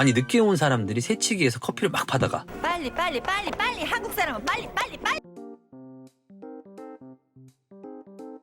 아니 늦게 온 사람들이 새치기에서 커피를 막 받아가. 빨리 한국 사람은 빨리.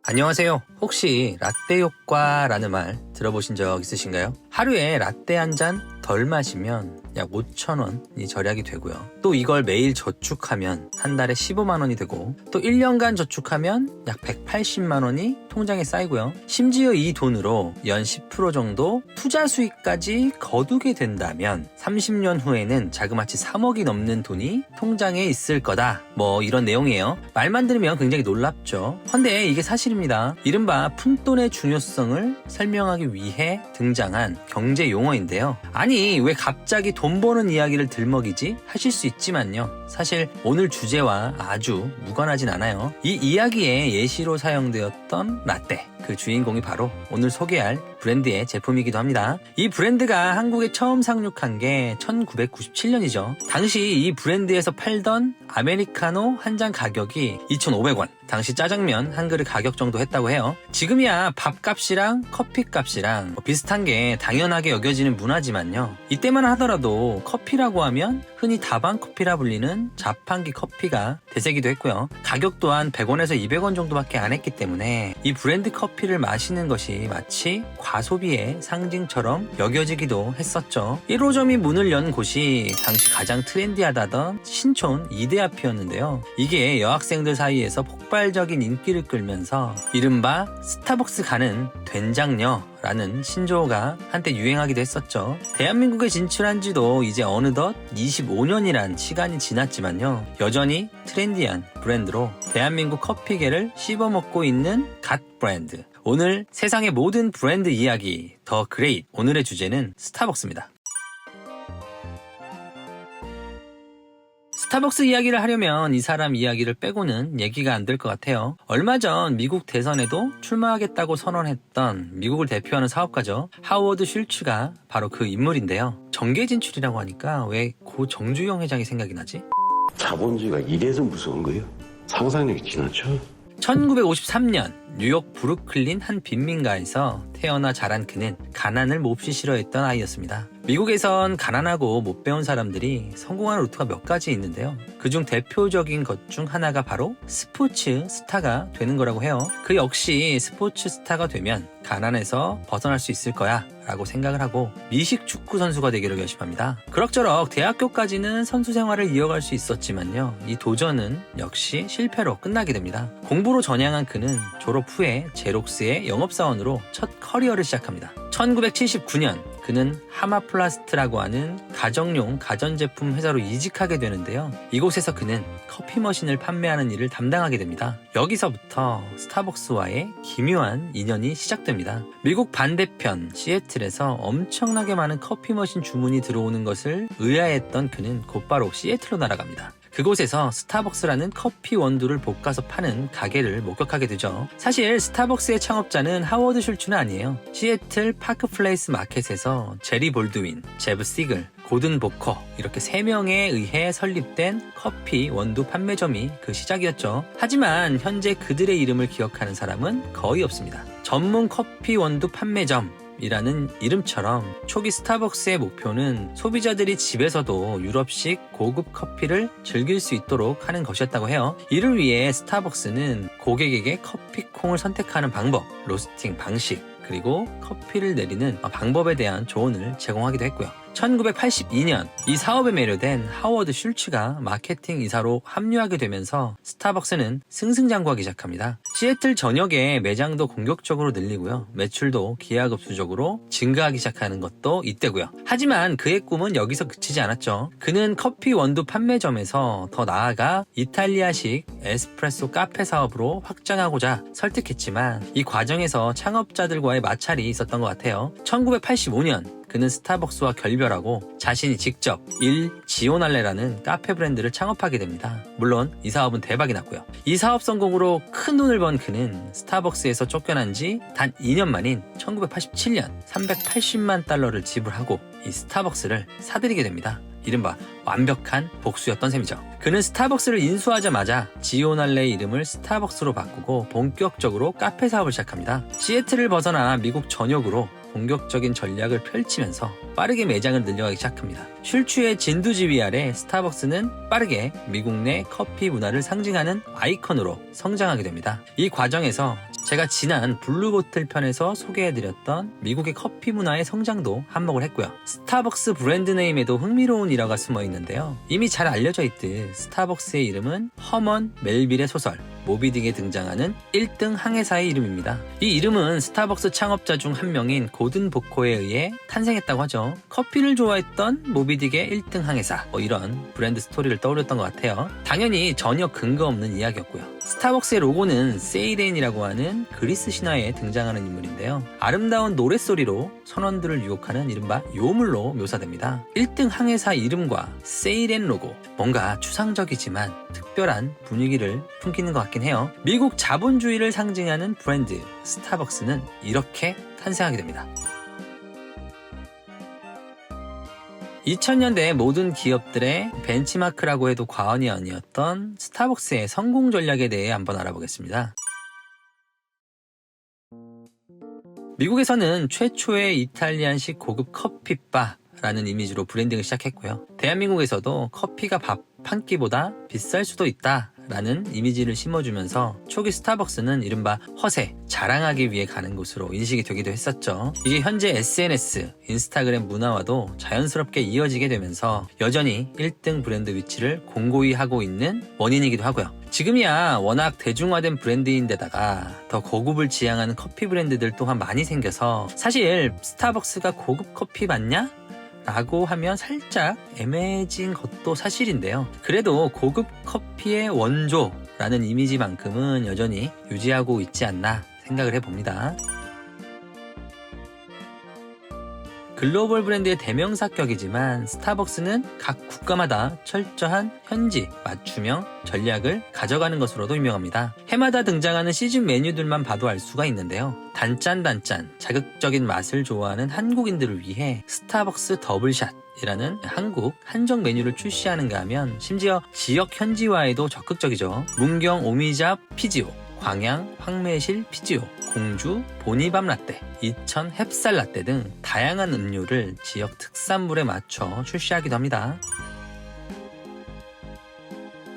안녕하세요. 혹시 라떼 효과라는 말 들어보신 적 있으신가요? 하루에 라떼 한 잔 덜 마시면 약 5,000원이 절약이 되고요. 또 이걸 매일 저축하면 한 달에 15만 원이 되고, 또 1년간 저축하면 약 180만 원이 통장에 쌓이고요. 심지어 이 돈으로 연 10% 정도 투자 수익까지 거두게 된다면 30년 후에는 자그마치 3억이 넘는 돈이 통장에 있을 거다. 뭐 이런 내용이에요. 말만 들으면 굉장히 놀랍죠. 근데 이게 사실입니다. 이른바 푼돈의 중요성을 설명하기 위해 등장한 경제 용어인데요. 아니 왜 갑자기 돈 버는 이야기를 들먹이지? 하실 수 있지만요. 사실 오늘 주제와 아주 무관하진 않아요. 이 이야기의 예시로 사용되었던 라떼, 그 주인공이 바로 오늘 소개할 브랜드의 제품이기도 합니다. 이 브랜드가 한국에 처음 상륙한 게 1997년이죠. 당시 이 브랜드에서 팔던 아메리카노 한 잔 가격이 2,500원. 당시 짜장면 한 그릇 가격 정도 했다고 해요. 지금이야 밥값이랑 커피값이랑 비슷한 게 당연하게 여겨지는 문화지만요. 이때만 하더라도 커피라고 하면 흔히 다방 커피라 불리는 자판기 커피가 대세기도 했고요. 가격 또한 100원에서 200원 정도밖에 안 했기 때문에 이 브랜드 커피를 마시는 것이 마치 과소비의 상징처럼 여겨지기도 했었죠. 1호점이 문을 연 곳이 당시 가장 트렌디하다던 신촌 이대 앞이었는데요. 이게 여학생들 사이에서 폭발적인 인기를 끌면서 이른바 스타벅스 가는 된장녀라는 신조어가 한때 유행하기도 했었죠. 대한민국에 진출한 지도 이제 어느덧 25년이란 시간이 지났지만요. 여전히 트렌디한 브랜드로 대한민국 커피계를 씹어먹고 있는 갓 브랜드. 오늘 세상의 모든 브랜드 이야기 더 그레이트. 오늘의 주제는 스타벅스입니다. 스타벅스 이야기를 하려면 이 사람 이야기를 빼고는 얘기가 안 될 것 같아요. 얼마 전 미국 대선에도 출마하겠다고 선언했던 미국을 대표하는 사업가죠. 하워드 슐츠가 바로 그 인물인데요. 정계 진출이라고 하니까 왜 고 정주영 회장이 생각이 나지? 자본주의가 이래서 무서운 거예요. 상상력이 지나쳐. 1953년 뉴욕 브루클린 한 빈민가에서 태어나 자란 그는 가난을 몹시 싫어했던 아이였습니다. 미국에선 가난하고 못 배운 사람들이 성공하는 루트가 몇 가지 있는데요. 그중 대표적인 것 중 하나가 바로 스포츠 스타가 되는 거라고 해요. 그 역시 스포츠 스타가 되면 가난에서 벗어날 수 있을 거야 라고 생각을 하고 미식 축구 선수가 되기로 결심합니다. 그럭저럭 대학교까지는 선수 생활을 이어갈 수 있었지만요. 이 도전은 역시 실패로 끝나게 됩니다. 공부로 전향한 그는 졸업 후에 제록스의 영업사원으로 첫 커리어를 시작합니다. 1979년 그는 하마플라스트라고 하는 가정용 가전제품 회사로 이직하게 되는데요. 이곳에서 그는 커피 머신을 판매하는 일을 담당하게 됩니다. 여기서부터 스타벅스와의 기묘한 인연이 시작됩니다. 미국 반대편 시애틀에서 엄청나게 많은 커피 머신 주문이 들어오는 것을 의아해했던 그는 곧바로 시애틀로 날아갑니다. 그곳에서 스타벅스라는 커피 원두를 볶아서 파는 가게를 목격하게 되죠. 사실 스타벅스의 창업자는 하워드 슐츠는 아니에요. 시애틀 파크플레이스 마켓에서 제리 볼드윈, 제브 시글, 고든 보커 이렇게 3명에 의해 설립된 커피 원두 판매점이 그 시작이었죠. 하지만 현재 그들의 이름을 기억하는 사람은 거의 없습니다. 전문 커피 원두 판매점 이라는 이름처럼 초기 스타벅스의 목표는 소비자들이 집에서도 유럽식 고급 커피를 즐길 수 있도록 하는 것이었다고 해요. 이를 위해 스타벅스는 고객에게 커피콩을 선택하는 방법, 로스팅 방식, 그리고 커피를 내리는 방법에 대한 조언을 제공하기도 했고요. 1982년 이 사업에 매료된 하워드 슐츠가 마케팅 이사로 합류하게 되면서 스타벅스는 승승장구하기 시작합니다. 시애틀 전역의 매장도 공격적으로 늘리고요. 매출도 기하급수적으로 증가하기 시작하는 것도 이때고요. 하지만 그의 꿈은 여기서 그치지 않았죠. 그는 커피 원두 판매점에서 더 나아가 이탈리아식 에스프레소 카페 사업으로 확장하고자 설득했지만 이 과정에서 창업자들과의 마찰이 있었던 것 같아요. 1985년 그는 스타벅스와 결별하고 자신이 직접 지오날레라는 카페 브랜드를 창업하게 됩니다. 물론 이 사업은 대박이 났고요. 이 사업 성공으로 큰 돈을 번 그는 스타벅스에서 쫓겨난 지 단 2년 만인 1987년 380만 달러를 지불하고 이 스타벅스를 사들이게 됩니다. 이른바 완벽한 복수였던 셈이죠. 그는 스타벅스를 인수하자마자 지오날레의 이름을 스타벅스로 바꾸고 본격적으로 카페 사업을 시작합니다. 시애틀을 벗어나 미국 전역으로 공격적인 전략을 펼치면서 빠르게 매장을 늘려가기 시작합니다. 슐츠의 진두지휘 아래 스타벅스는 빠르게 미국 내 커피 문화를 상징하는 아이콘으로 성장하게 됩니다. 이 과정에서 제가 지난 블루보틀 편에서 소개해드렸던 미국의 커피 문화의 성장도 한몫을 했고요. 스타벅스 브랜드 네임에도 흥미로운 일화가 숨어 있는데요. 이미 잘 알려져 있듯 스타벅스의 이름은 허먼 멜빌의 소설 모비딕에 등장하는 1등 항해사의 이름입니다. 이 이름은 스타벅스 창업자 중 한 명인 고든 보코에 의해 탄생했다고 하죠. 커피를 좋아했던 모비딕의 1등 항해사, 이런 브랜드 스토리를 떠올렸던 것 같아요. 당연히 전혀 근거 없는 이야기였고요. 스타벅스의 로고는 세이렌이라고 하는 그리스 신화에 등장하는 인물인데요. 아름다운 노랫소리로 선원들을 유혹하는 이른바 요물로 묘사됩니다. 1등 항해사 이름과 세이렌 로고, 뭔가 추상적이지만 특별한 분위기를 풍기는 것 같긴 해요. 미국 자본주의를 상징하는 브랜드 스타벅스는 이렇게 탄생하게 됩니다. 2000년대 모든 기업들의 벤치마크라고 해도 과언이 아니었던 스타벅스의 성공 전략에 대해 한번 알아보겠습니다. 미국에서는 최초의 이탈리안식 고급 커피바라는 이미지로 브랜딩을 시작했고요. 대한민국에서도 커피가 밥 한 끼보다 비쌀 수도 있다 라는 이미지를 심어주면서 초기 스타벅스는 이른바 허세, 자랑하기 위해 가는 곳으로 인식이 되기도 했었죠. 이게 현재 SNS, 인스타그램 문화와도 자연스럽게 이어지게 되면서 여전히 1등 브랜드 위치를 공고히 하고 있는 원인이기도 하고요. 지금이야 워낙 대중화된 브랜드인데다가 더 고급을 지향하는 커피 브랜드들 또한 많이 생겨서 사실 스타벅스가 고급 커피 맞냐? 라고 하면 살짝 애매해진 것도 사실인데요. 그래도 고급 커피의 원조라는 이미지만큼은 여전히 유지하고 있지 않나 생각을 해봅니다. 글로벌 브랜드의 대명사격이지만 스타벅스는 각 국가마다 철저한 현지 맞춤형 전략을 가져가는 것으로도 유명합니다. 해마다 등장하는 시즌 메뉴들만 봐도 알 수가 있는데요. 단짠 자극적인 맛을 좋아하는 한국인들을 위해 스타벅스 더블샷 이라는 한국 한정 메뉴를 출시하는가 하면 심지어 지역 현지화에도 적극적이죠. 문경 오미잡 피지오, 광양 황매실 피지오, 공주 보니밤 라떼, 이천 햅쌀 라떼 등 다양한 음료를 지역 특산물에 맞춰 출시하기도 합니다.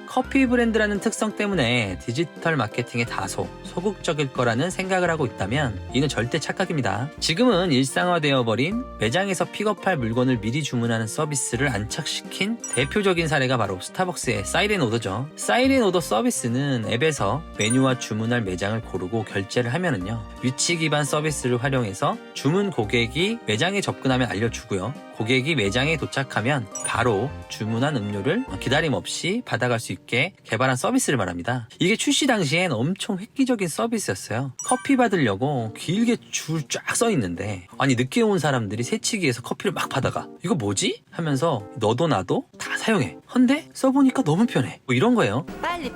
커피 브랜드라는 특성 때문에 디지털 마케팅에 다소 소극적일 거라는 생각을 하고 있다면 이는 절대 착각입니다. 지금은 일상화되어버린 매장에서 픽업할 물건을 미리 주문하는 서비스를 안착시킨 대표적인 사례가 바로 스타벅스의 사이렌 오더죠. 사이렌 오더 서비스는 앱에서 메뉴와 주문할 매장을 고르고 결제를 하면은요, 위치 기반 서비스를 활용해서 주문 고객이 매장에 접근하면 알려주고요, 고객이 매장에 도착하면 바로 주문한 음료를 기다림 없이 받아갈 수 있게 개발한 서비스를 말합니다. 이게 출시 당시엔 엄청 획기적인 서비스였어요. 커피 받으려고 길게 줄 쫙 서 있는데, 아니 늦게 온 사람들이 새치기에서 커피를 막 받아가. 이거 뭐지? 하면서 너도 나도 다 사용해. 헌데 써보니까 너무 편해. 뭐 이런 거예요. 빨리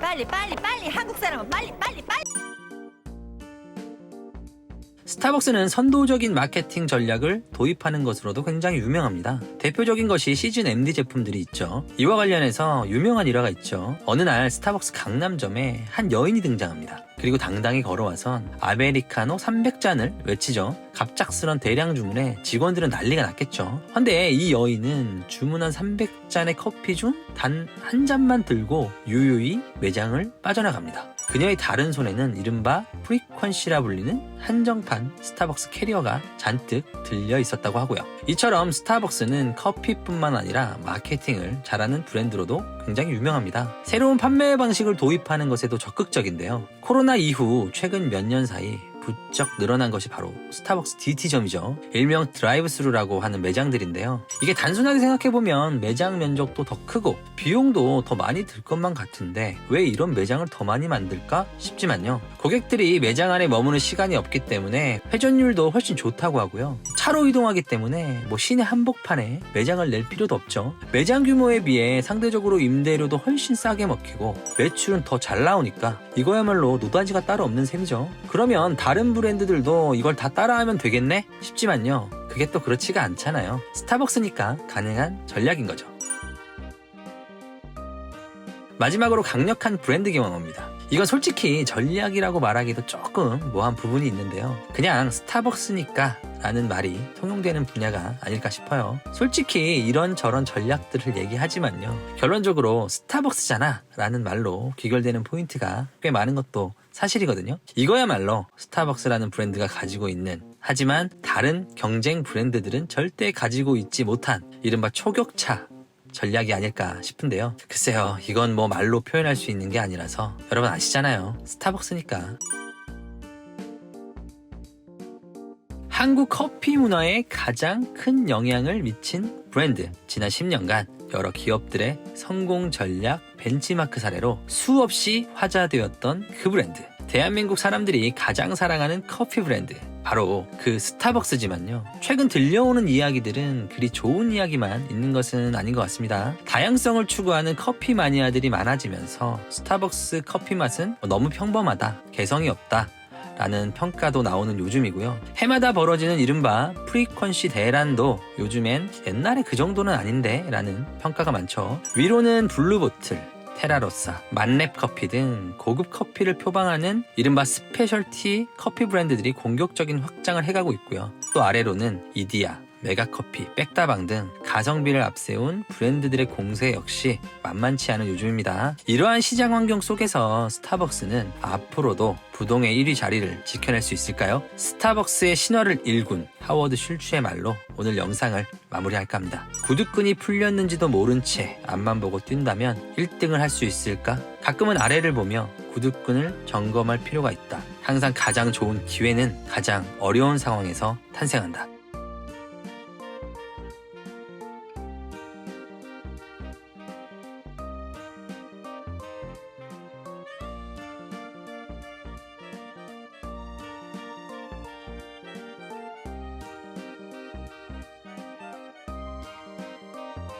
한국 사람은 빨리 스타벅스는 선도적인 마케팅 전략을 도입하는 것으로도 굉장히 유명합니다. 대표적인 것이 시즌 MD 제품들이 있죠. 이와 관련해서 유명한 일화가 있죠. 어느 날 스타벅스 강남점에 한 여인이 등장합니다. 그리고 당당히 걸어와선 아메리카노 300잔을 외치죠. 갑작스런 대량 주문에 직원들은 난리가 났겠죠. 근데 이 여인은 주문한 300잔의 커피 중 단 한 잔만 들고 유유히 매장을 빠져나갑니다. 그녀의 다른 손에는 이른바 프리퀀시라 불리는 한정판 스타벅스 캐리어가 잔뜩 들려 있었다고 하고요. 이처럼 스타벅스는 커피뿐만 아니라 마케팅을 잘하는 브랜드로도 굉장히 유명합니다. 새로운 판매 방식을 도입하는 것에도 적극적인데요. 코로나 이후 최근 몇 년 사이 부쩍 늘어난 것이 바로 스타벅스 DT점이죠. 일명 드라이브스루라고 하는 매장들인데요. 이게 단순하게 생각해보면 매장 면적도 더 크고 비용도 더 많이 들 것만 같은데 왜 이런 매장을 더 많이 만들까 싶지만요. 고객들이 매장 안에 머무는 시간이 없기 때문에 회전율도 훨씬 좋다고 하고요. 차로 이동하기 때문에 시내 한복판에 매장을 낼 필요도 없죠. 매장 규모에 비해 상대적으로 임대료도 훨씬 싸게 먹히고 매출은 더 잘 나오니까 이거야말로 노다지가 따로 없는 셈이죠. 그러면 다른 브랜드들도 이걸 다 따라하면 되겠네? 싶지만요. 그게 또 그렇지가 않잖아요. 스타벅스니까 가능한 전략인 거죠. 마지막으로 강력한 브랜드 경험입니다. 이건 솔직히 전략이라고 말하기도 조금 모호한 부분이 있는데요. 그냥 스타벅스니까 라는 말이 통용되는 분야가 아닐까 싶어요. 솔직히 이런저런 전략들을 얘기하지만요, 결론적으로 스타벅스잖아 라는 말로 귀결되는 포인트가 꽤 많은 것도 사실이거든요. 이거야말로 스타벅스라는 브랜드가 가지고 있는, 하지만 다른 경쟁 브랜드들은 절대 가지고 있지 못한 이른바 초격차 전략이 아닐까 싶은데요. 글쎄요, 이건 뭐 말로 표현할 수 있는 게 아니라서 여러분 아시잖아요. 스타벅스니까. 한국 커피 문화에 가장 큰 영향을 미친 브랜드. 지난 10년간 여러 기업들의 성공 전략 벤치마크 사례로 수없이 화제되었던 그 브랜드. 대한민국 사람들이 가장 사랑하는 커피 브랜드. 바로 그 스타벅스지만요, 최근 들려오는 이야기들은 그리 좋은 이야기만 있는 것은 아닌 것 같습니다. 다양성을 추구하는 커피 마니아들이 많아지면서 스타벅스 커피 맛은 너무 평범하다, 개성이 없다 라는 평가도 나오는 요즘이고요. 해마다 벌어지는 이른바 프리퀀시 대란도 요즘엔 옛날에 그 정도는 아닌데 라는 평가가 많죠. 위로는 블루보틀, 테라로사, 만렙커피 등 고급 커피를 표방하는 이른바 스페셜티 커피 브랜드들이 공격적인 확장을 해가고 있고요. 또 아래로는 이디야, 메가커피, 백다방 등 가성비를 앞세운 브랜드들의 공세 역시 만만치 않은 요즘입니다. 이러한 시장 환경 속에서 스타벅스는 앞으로도 부동의 1위 자리를 지켜낼 수 있을까요? 스타벅스의 신화를 일군 하워드 슐츠의 말로 오늘 영상을 마무리할까 합니다. 구두끈이 풀렸는지도 모른 채 앞만 보고 뛴다면 1등을 할 수 있을까? 가끔은 아래를 보며 구두끈을 점검할 필요가 있다. 항상 가장 좋은 기회는 가장 어려운 상황에서 탄생한다.